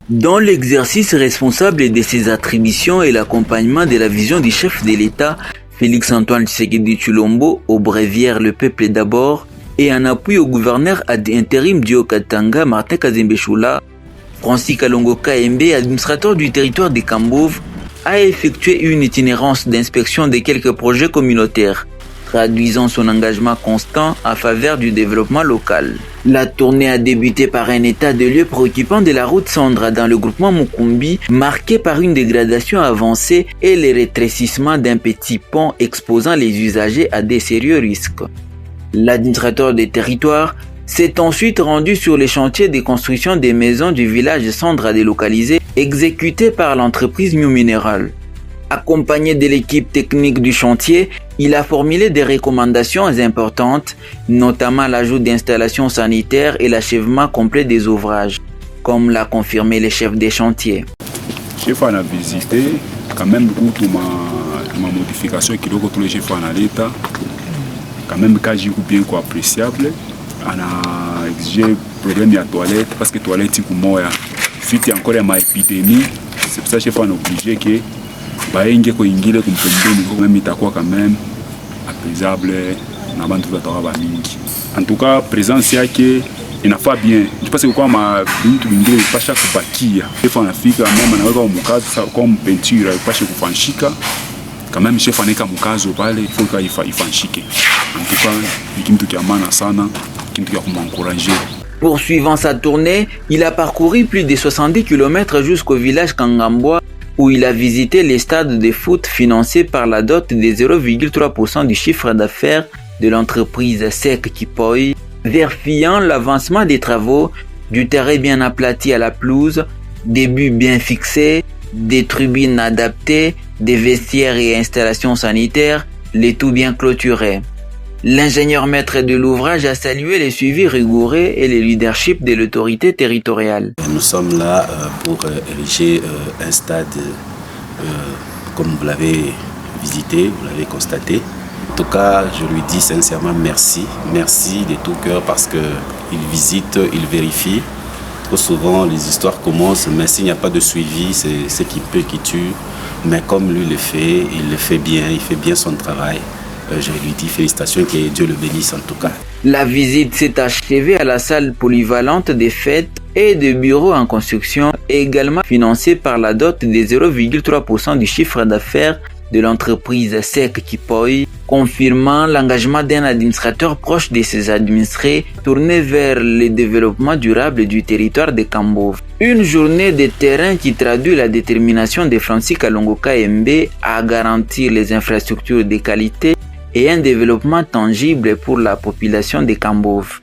Dans l'exercice responsable de ses attributions et l'accompagnement de la vision du chef de l'État, Félix-Antoine Tshisekedi Tshilombo, au bréviaire Le Peuple d'abord, et en appui au gouverneur ad intérim du Haut-Katanga, Martin Kazembe Choula, Francis Kalongo KMB, administrateur du territoire de Kambove, a effectué une itinérance d'inspection de quelques projets communautaires, traduisant son engagement constant en faveur du développement local. La tournée a débuté par un état de lieu préoccupant de la route Sandra dans le groupement Mukumbi, marqué par une dégradation avancée et le rétrécissement d'un petit pont exposant les usagers à des sérieux risques. L'administrateur des territoires s'est ensuite rendu sur les chantiers de construction des maisons du village Sandra délocalisé exécutés par l'entreprise New Mineral. Accompagné de l'équipe technique du chantier, il a formulé des recommandations importantes, notamment l'ajout d'installations sanitaires et l'achèvement complet des ouvrages, comme l'a confirmé le chef des chantiers. Chef a visité quand même beaucoup ma modification qui doit tous les chefs en l'état, quand même cas bien quoi appréciable. On a exigé problème de la toilette parce que la toilette est comme suite encore à ma épidémie, c'est pour ça que chef on a obligé que baingie kuingia kumpembeni même itakuwa quand même appréciable na bantu batawa mingi. En tout cas présence yake inafaa bien. Je pense que kwa bintu vingine pasha kubakia. Chef anafika mama anaweka mkazo comme peinture pasha kufanshika. Quand même chef anaweka mkazo pale il faut qu'il ifanshike. En tout cas ni kitu kia maana sana, kitu kia kumencourager. Poursuivant sa tournée, il a parcouru plus de 70 km jusqu'au village Kangambwa, où il a visité les stades de foot financés par la dot de 0,3% du chiffre d'affaires de l'entreprise SEC Kipoi, vérifiant l'avancement des travaux, du terrain bien aplati à la pelouse, des buts bien fixés, des tribunes adaptées, des vestiaires et installations sanitaires, les tout bien clôturés. L'ingénieur maître de l'ouvrage a salué le suivi rigoureux et le leadership de l'autorité territoriale. Nous sommes là pour ériger un stade, comme vous l'avez visité, vous l'avez constaté. En tout cas, je lui dis sincèrement merci. Merci de tout cœur parce qu'il visite, il vérifie. Trop souvent, les histoires commencent, mais s'il n'y a pas de suivi, c'est ce qui peut qui tue. Mais comme lui le fait, il le fait bien, il fait bien son travail. Je lui dis félicitations, que Dieu le bénisse en tout cas. La visite s'est achevée à la salle polyvalente des fêtes et de bureaux en construction, également financée par la dot de 0,3% du chiffre d'affaires de l'entreprise SEC Kipoi, confirmant l'engagement d'un administrateur proche de ses administrés tourné vers le développement durable du territoire de Kambove. Une journée de terrain qui traduit la détermination de Francis Kalongo KMB à garantir les infrastructures de qualité et un développement tangible pour la population de Kambove.